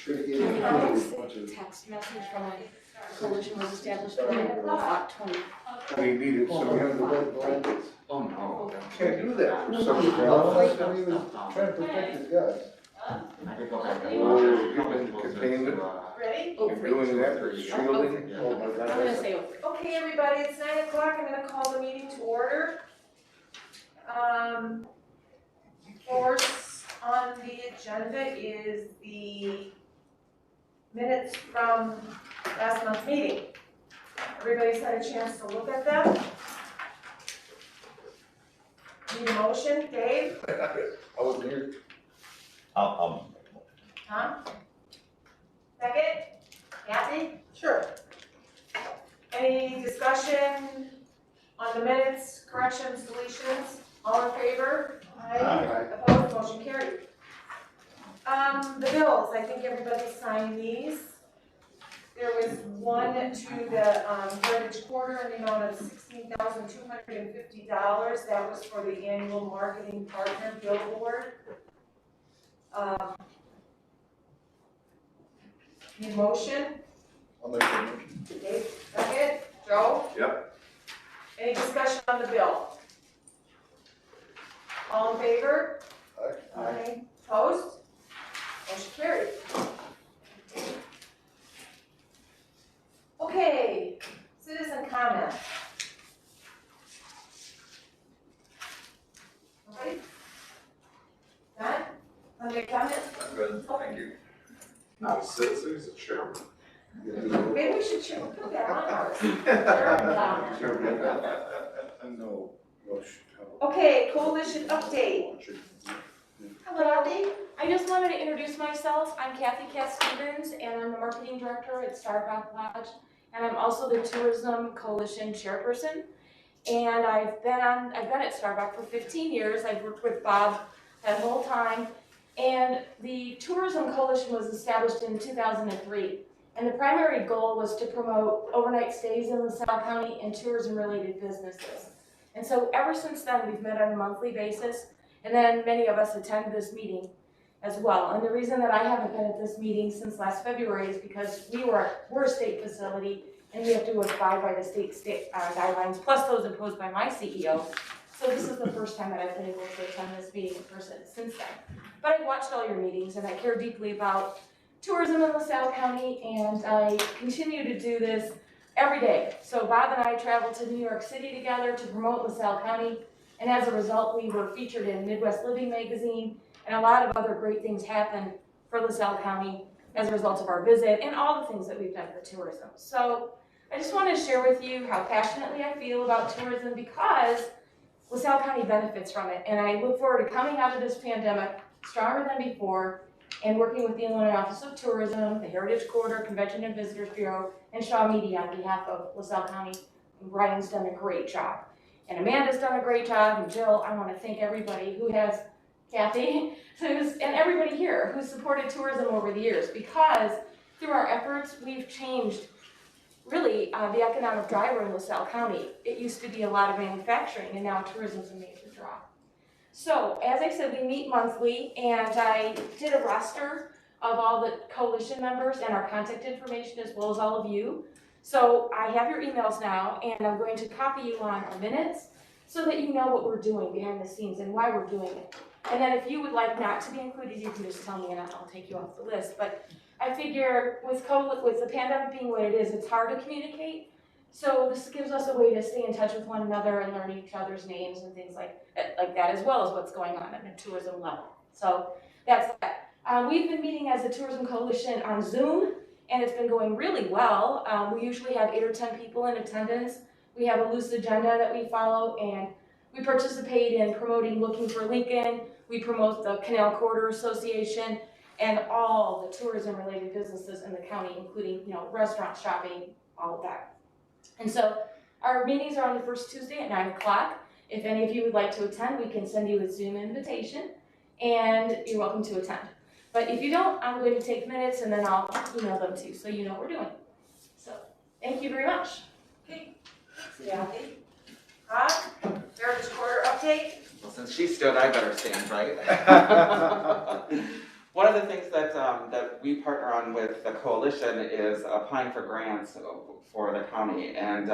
Text message from a coalition was established on Lot 20. We need it, so we have the red blankets. Oh, no. Can't do that for some No, reason. he was trying to protect his guys. I could go back. Oh, given containment. Ready? Oh, And three. doing that for shielding. Oh my I'm God. gonna say 03. Okay, everybody, it's 9 o'clock. I'm gonna call the meeting to order. First on the agenda is the minutes from last month's meeting. Everybody's had a chance to look at them? Need a motion, Dave? I wasn't here. I'll Tom? Second? Kathy? Sure. Any discussion on the minutes, corrections, deletions? All in favor? Aye. Opposed, motion carried. The bills, I think everybody signed these. There was one to the Heritage Quarter in the amount of $16,250. That was for the annual marketing partner billboard. Need a motion? I'll make a motion. Dave, second. Joe? Yep. Any discussion on the bill? All in favor? Aye. Opposed? Motion carried. Okay, citizen comment. Nobody? None? Want to make comment? I'm good, thank you. Not a citizen, he's a chairman. Maybe we should put that on ours. No. Okay, coalition update. Hello, I just wanted to introduce myself. I'm Kathy Cass-Stevens, and I'm the marketing director at Starbuck Lodge, and I'm also the Tourism Coalition chairperson. And I've been at Starbuck for 15 years. I've worked with Bob that whole time. And the Tourism Coalition was established in 2003. And the primary goal was to promote overnight stays in LaSalle County and tourism-related businesses. And so ever since then, we've met on a monthly basis. And then many of us attend this meeting as well. And the reason that I haven't been at this meeting since last February is because we're a state facility and we have to abide by the state guidelines, plus those imposed by my CEO. So this is the first time that I've been able to attend this meeting in person since then. But I've watched all your meetings and I care deeply about tourism in LaSalle County, and I continue to do this every day. So Bob and I traveled to New York City together to promote LaSalle County. And as a result, we were featured in Midwest Living magazine, and a lot of other great things happened for LaSalle County as a result of our visit and all the things that we've done for tourism. So I just want to share with you how passionately I feel about tourism because LaSalle County benefits from it. And I look forward to coming out of this pandemic stronger than before and working with the Illinois Office of Tourism, the Heritage Quarter, Convention and Visitors Bureau, and Shaw Media on behalf of LaSalle County. Ryan's done a great job. And Amanda's done a great job, and Jill, I want to thank everybody who has, Kathy, and everybody here who's supported tourism over the years, because through our efforts, we've changed really the economic driver in LaSalle County. It used to be a lot of manufacturing, and now tourism's a major draw. So, as I said, we meet monthly, and I did a roster of all the coalition members and our contact information, as well as all of you. So I have your emails now, and I'm going to copy you on our minutes so that you know what we're doing behind the scenes and why we're doing it. And then if you would like not to be included, you can just tell me and I'll take you off the list. But I figure with the pandemic being what it is, it's hard to communicate. So this gives us a way to stay in touch with one another and learn each other's names and things like that, as well as what's going on at a tourism level. So that's that. We've been meeting as a tourism coalition on Zoom, and it's been going really well. We usually have 8 or 10 people in attendance. We have a loose agenda that we follow, and we participate in promoting Looking for Lincoln. We promote the Canal Corridor Association and all the tourism-related businesses in the county, including restaurant, shopping, all of that. And so our meetings are on the first Tuesday at 9 o'clock. If any of you would like to attend, we can send you a Zoom invitation, and you're welcome to attend. But if you don't, I'm going to take minutes and then I'll email them to you so you know what we're doing. So, thank you very much. Okay. Yeah. Heritage Quarter update. Well, since she stood, I better stand, right? One of the things that we partner on with the coalition is applying for grants for the county. And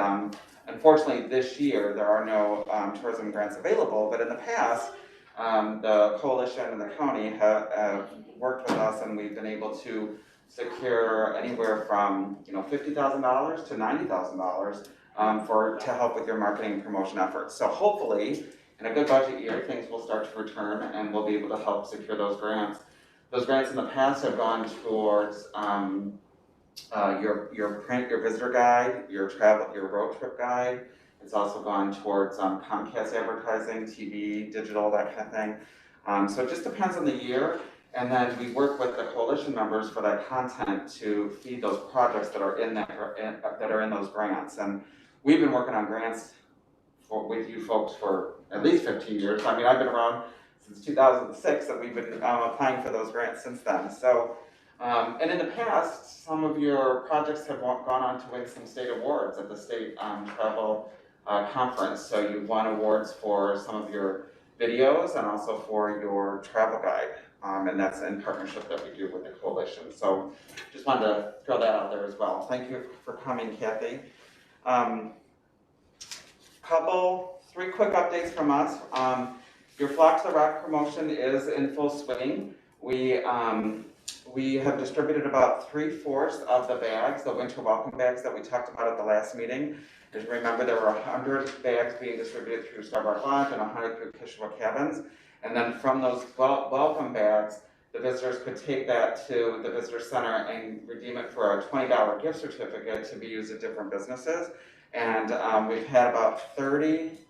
unfortunately, this year, there are no tourism grants available, but in the past, the coalition and the county have worked with us, and we've been able to secure anywhere from $50,000 to $90,000 to help with your marketing and promotion efforts. So hopefully, in a good budget year, things will start to return, and we'll be able to help secure those grants. Those grants in the past have gone towards your print, your visitor guide, your road trip guide. It's also gone towards Comcast advertising, TV, digital, that kind of thing. So it just depends on the year. And then we work with the coalition members for that content to feed those projects that are in those grants. And we've been working on grants with you folks for at least 15 years. I mean, I've been around since 2006, and we've been applying for those grants since then. So, and in the past, some of your projects have gone on to win some state awards at the state travel conference. So you've won awards for some of your videos and also for your travel guide. And that's in partnership that we do with the coalition. So just wanted to throw that out there as well. Thank you for coming, Kathy. Three quick updates from us. Your Flock to the Rock promotion is in full swing. We have distributed about 3/4 of the bags, the winter welcome bags that we talked about at the last meeting. As you remember, there were 100 bags being distributed through Starbuck Lodge and 100 through Kishwa Cabins. And then from those welcome bags, the visitors could take that to the visitor center and redeem it for a $20 gift certificate to be used at different businesses. And we've had about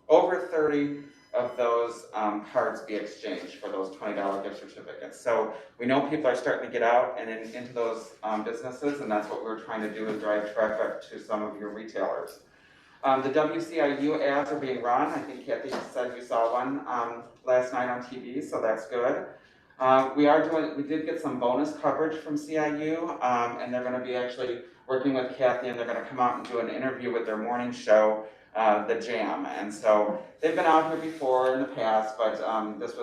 over 30 of those cards be exchanged for those $20 gift certificates. So we know people are starting to get out and into those businesses, and that's what we're trying to do, is drive traffic to some of your retailers. The WCIU ads are being run. I think Kathy said you saw one last night on TV, so that's good. We did get some bonus coverage from CIU, and they're going to be actually working with Kathy, and they're going to come out and do an interview with their morning show, The Jam. And so they've been out here before in the past, but this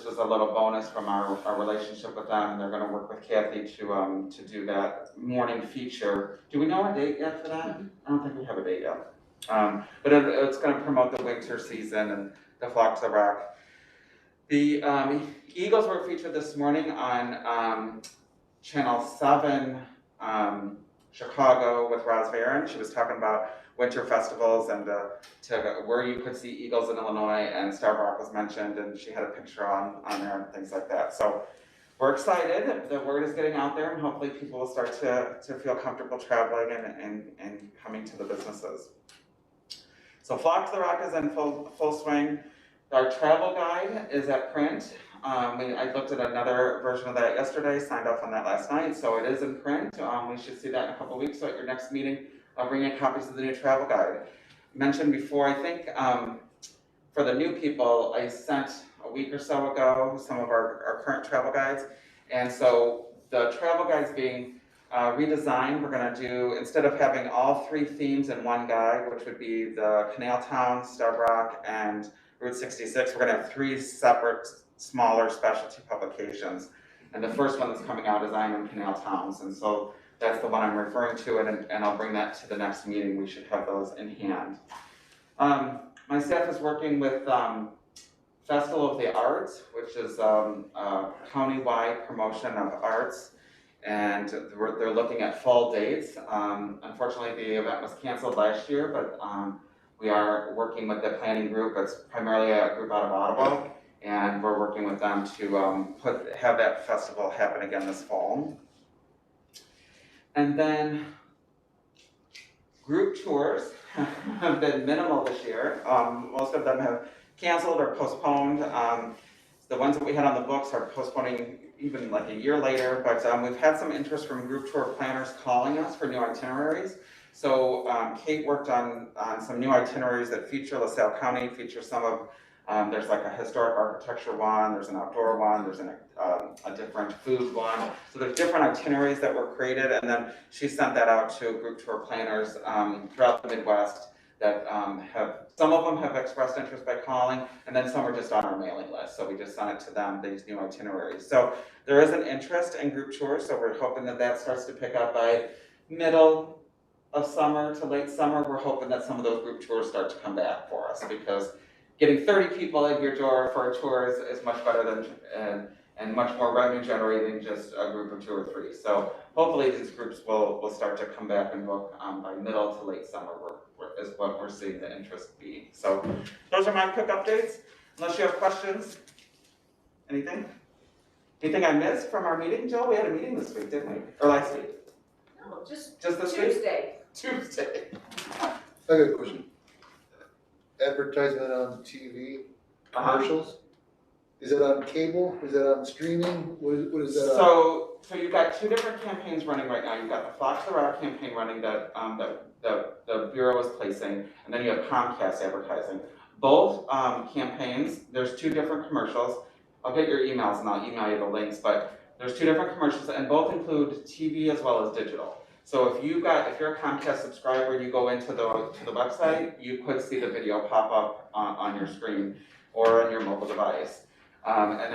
was a little bonus from our relationship with them. They're going to work with Kathy to do that morning feature. Do we know a date yet for that? I don't think we have a date yet. But it's going to promote the winter season and the Flock to the Rock. The Eagles were featured this morning on Channel 7 Chicago with Roz Varon. She was talking about winter festivals and where you could see eagles in Illinois, and Starbuck was mentioned, and she had a picture on there and things like that. So we're excited. The word is getting out there, and hopefully people will start to feel comfortable traveling and coming to the businesses. So Flock to the Rock is in full swing. Our travel guide is at print. I looked at another version of that yesterday, signed off on that last night, so it is in print. We should see that in a couple weeks. So at your next meeting, I'll bring in copies of the new travel guide. Mentioned before, I think for the new people, I sent a week or so ago some of our current travel guides. And so the travel guide's being redesigned. We're going to do, instead of having all 3 themes in one guide, which would be the Canal Town, Starbuck, and Route 66, we're going to have 3 separate, smaller specialty publications. And the first one that's coming out is I'm in Canal Towns. And so that's the one I'm referring to, and I'll bring that to the next meeting. We should have those in hand. My staff is working with Festival of the Arts, which is a county-wide promotion of arts, and they're looking at fall dates. Unfortunately, the event was canceled last year, but we are working with the planning group. It's primarily a group out of Ottawa, and we're working with them to have that festival happen again this fall. And then group tours have been minimal this year. Most of them have canceled or postponed. The ones that we had on the books are postponing even like a year later, but we've had some interest from group tour planners calling us for new itineraries. So Kate worked on some new itineraries that feature LaSalle County, feature some of, there's like a historic architecture one, there's an outdoor one, there's a different food one. So there's different itineraries that were created, and then she sent that out to group tour planners throughout the Midwest that some of them have expressed interest by calling, and then some are just on our mailing list, so we just sent it to them, these new itineraries. So there is an interest in group tours, so we're hoping that that starts to pick up by middle of summer to late summer. We're hoping that some of those group tours start to come back for us, because getting 30 people in your door for a tour is much better than, and much more revenue generating than just a group of 2 or 3. So hopefully these groups will start to come back and book by middle to late summer is what we're seeing the interest be. So those are my quick updates. Unless you have questions. Anything? Anything I missed from our meeting, Joe? We had a meeting this week, didn't we? Or last week? No, just Just this week? Tuesday. Tuesday. I got a question. Advertisement on TV, commercials? Is it on cable? Is it on streaming? What is that on? So you've got 2 different campaigns running right now. You've got the Flock to the Rock campaign running that the Bureau is placing, and then you have Comcast advertising. Both campaigns, there's 2 different commercials. I'll get your emails and I'll email you the links, but there's 2 different commercials, and both include TV as well as digital. So if you're a Comcast subscriber, you go into the website, you could see the video pop up on your screen or on your mobile device. And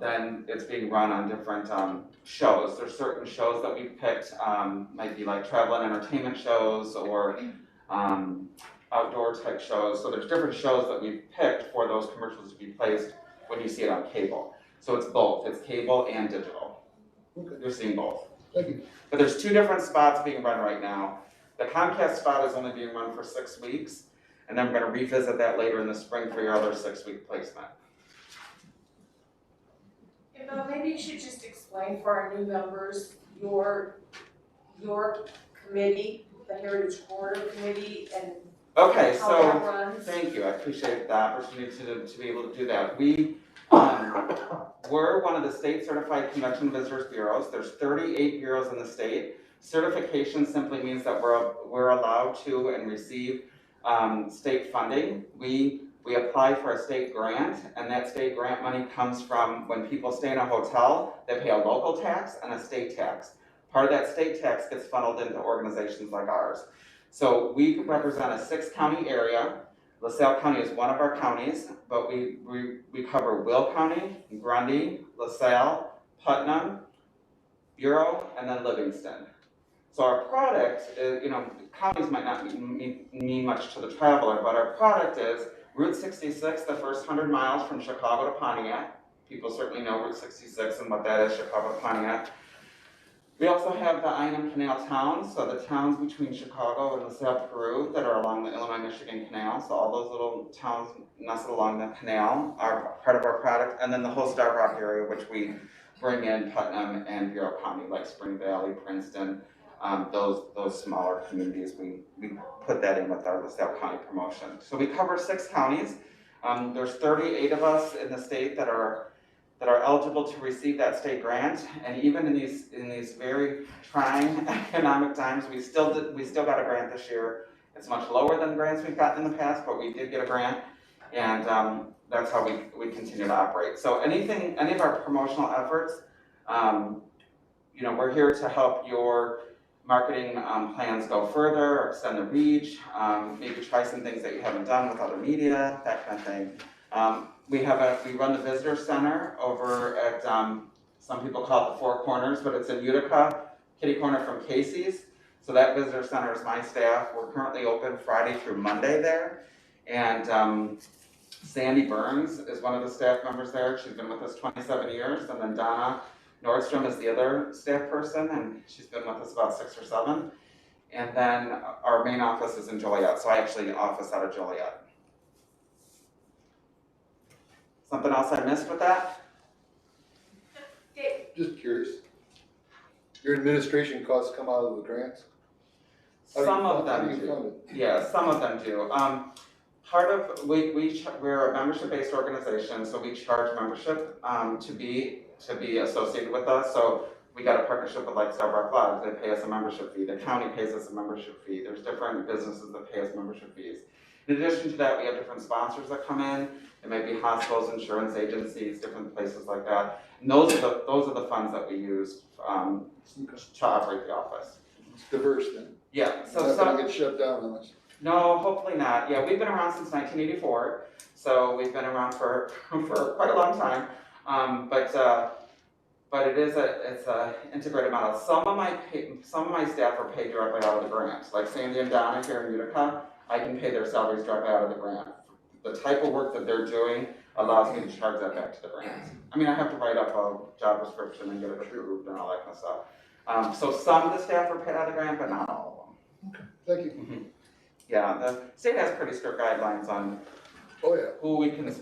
then it's being run on different shows. There's certain shows that we've picked, might be like travel and entertainment shows or outdoor type shows. So there's different shows that we've picked for those commercials to be placed when you see it on cable. So it's both, it's cable and digital. Okay. You're seeing both. Thank you. But there's 2 different spots being run right now. The Comcast spot is only being run for 6 weeks, and then we're gonna revisit that later in the spring for your other 6-week placement. And Bill, maybe you should just explain for our new members, your committee, the Heritage Corridor Committee, and Okay, how that so runs. thank you. I appreciate the opportunity to be able to do that. We're one of the state certified convention visitors bureaus. There's 38 bureaus in the state. Certification simply means that we're allowed to and receive state funding. We apply for a state grant, and that state grant money comes from when people stay in a hotel, they pay a local tax and a state tax. Part of that state tax gets funneled into organizations like ours. So we represent a 6-county area. LaSalle County is one of our counties, but we cover Will County, Grundy, LaSalle, Putnam, Bureau, and then Livingston. So our product is, counties might not mean much to the traveler, but our product is Route 66, the first 100 miles from Chicago to Pontiac. People certainly know Route 66 and what that is, Chicago to Pontiac. We also have the I&M Canal towns, so the towns between Chicago and LaSalle, Peru, that are along the Illinois-Michigan Canal. So all those little towns nestled along the canal are part of our product. And then the whole Star Rock area, which we bring in Putnam and Bureau County, like Spring Valley, Princeton, those smaller communities. We put that in with our LaSalle County promotion. So we cover 6 counties. There's 38 of us in the state that are eligible to receive that state grant, and even in these very trying economic times, we still got a grant this year. It's much lower than grants we've gotten in the past, but we did get a grant, and that's how we continue to operate. So any of our promotional efforts, we're here to help your marketing plans go further, or extend the reach, maybe try some things that you haven't done with other media, that kind of thing. We run the visitor center over at, some people call it the Four Corners, but it's in Utica, kitty corner from Casey's. So that visitor center is my staff. We're currently open Friday through Monday there. And Sandy Burns is one of the staff members there. She's been with us 27 years. And then Donna Nordstrom is the other staff person, and she's been with us about 6 or 7. And then our main office is in Joliet, so I actually office out of Joliet. Something else I missed with that? Just curious. Your administration costs come out of the grants? Some of How them do you do. fund it? Yeah, some of them do. We're a membership-based organization, so we charge membership to be associated with us. So we got a partnership with like Star Rock Lodge. They pay us a membership fee. The county pays us a membership fee. There's different businesses that pay us membership fees. In addition to that, we have different sponsors that come in. It might be hospitals, insurance agencies, different places like that. And those are the funds that we use to operate the office. It's diverse then. Yeah. It's not gonna get shut down unless. No, hopefully not. Yeah, we've been around since 1984, so we've been around for quite a long time. But it's a integrated model. Some of my staff are paid directly out of the grant. Like Sandy and Donna here in Utica, I can pay their salaries directly out of the grant. The type of work that they're doing allows me to charge that back to the grant. I mean, I have to write up a job description and get it approved and all that kind of stuff. So some of the staff are paid out of the grant, but not all of them. Thank you. Yeah, the state has pretty strict guidelines on Oh, yeah. who we can,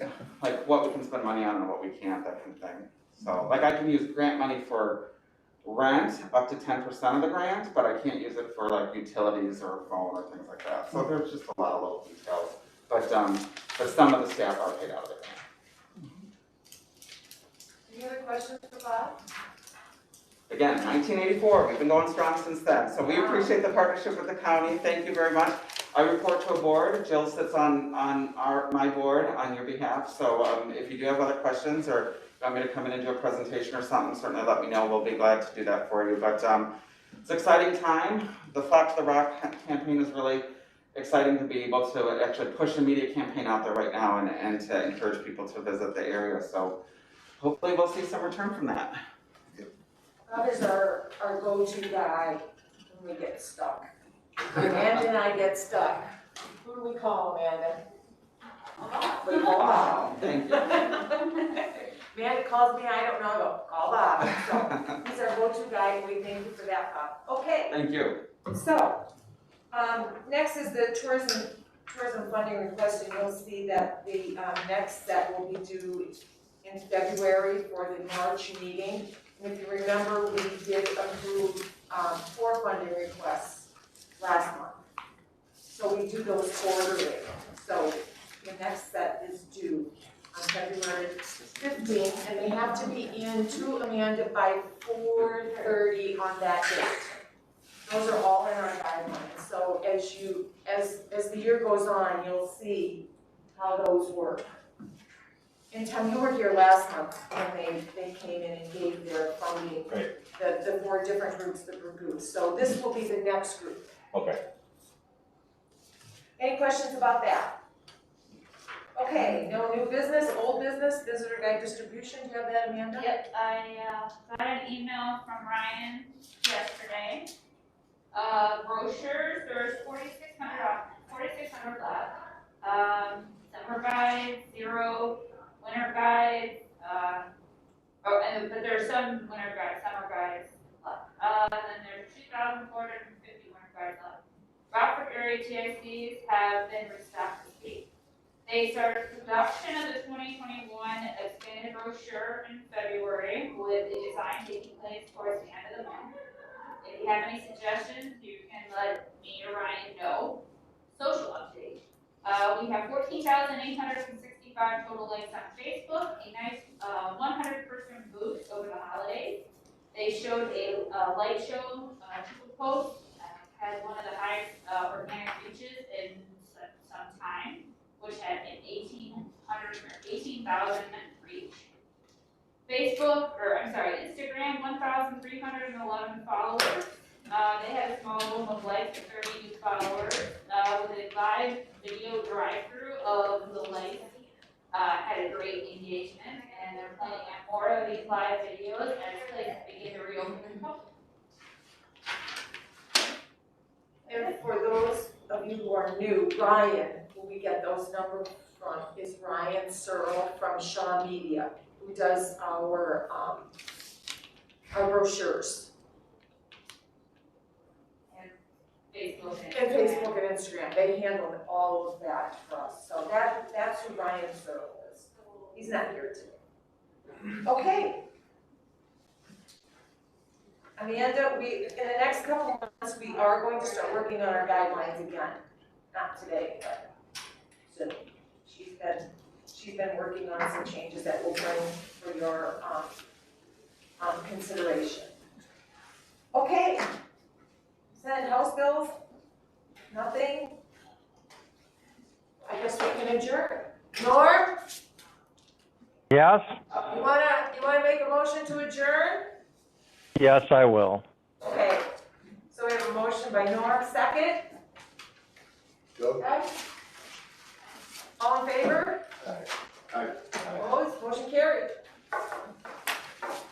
like what we can spend money on and what we can't, that kind of thing. So, like I can use grant money for rent, up to 10% of the grant, but I can't use it for like utilities or phone or things like that. So there's just a lot of little details. But some of the staff are paid out of the grant. Any other questions for Bob? Again, 1984, we've been going strong since then. So we appreciate the partnership with the county. Thank you very much. I report to a board. Jill sits on my board on your behalf. So if you do have other questions or want me to come in and do a presentation or something, certainly let me know. We'll be glad to do that for you. But it's an exciting time. The Flock to the Rock campaign is really exciting to be able to actually push a media campaign out there right now and to encourage people to visit the area. So hopefully we'll see some return from that. Bob is our go-to guy when we get stuck. Amanda and I get stuck. Who do we call, Amanda? We call Bob. Thank you. Amanda calls me, I don't know, I go, call Bob. So he's our go-to guy, and we thank you for that, Bob. Okay, Thank you. so, next is the tourism funding request, and you'll see that the next set will be due in February for the March meeting. And if you remember, we did approve 4 funding requests last month. So we do those quarterly. So the next set is due on February 15th, and they have to be in to Amanda by 4:30 on that date. Those are all in our guidelines. So as the year goes on, you'll see how those work. And Tom, you were here last month when they came in and gave their funding, the 4 different groups that were groups. So this will be the next group. Okay. Any questions about that? Okay, no new business, old business, visitor guide distribution, do you have that, Amanda? Yep, I got an email from Ryan yesterday. Brochures, there's 4,600 left. Summer guides, 0, winter guides, but there's some winter guides, summer guides left. Then there's 2,450 winter guides left. Rockford area TICs have been restocked this week. They started production of the 2021 expanded brochure in February with the design taking place towards the end of the month. If you have any suggestions, you can let me or Ryan know. Social update. We have 14,865 total likes on Facebook, a nice 100-person boost over the holidays. They showed a light show post, had one of the highest organic reaches in some time, which had an 18,000 reach. Instagram, 1,311 followers. They had a small boom of likes and 30 new followers. With a live video drive-through of the likes, had a great engagement, and they're planning on more of these live videos as places begin to reopen to the public. And for those of you who are new, Ryan, who we get those numbers from, is Ryan Searle from Shaw Media, who does our brochures. Facebook And Facebook and Instagram, they handle all of that for us, so that's who Ryan Searle is. He's not here today. Okay. Amanda, in the next couple of months, we are going to start working on our guidelines again. Not today, but soon. She's been working on some changes that we'll bring for your consideration. Okay. Senate House bills? Nothing? I guess we can adjourn. Norm, Yes? you wanna make a motion to adjourn? Yes, I will. Okay, so we have a motion by Norm, second, Okay. All in favor? Aye. Opposed, motion carried.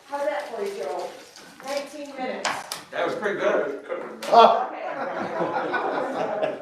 How's that for you, Joe? 19 minutes. That was pretty good. Okay.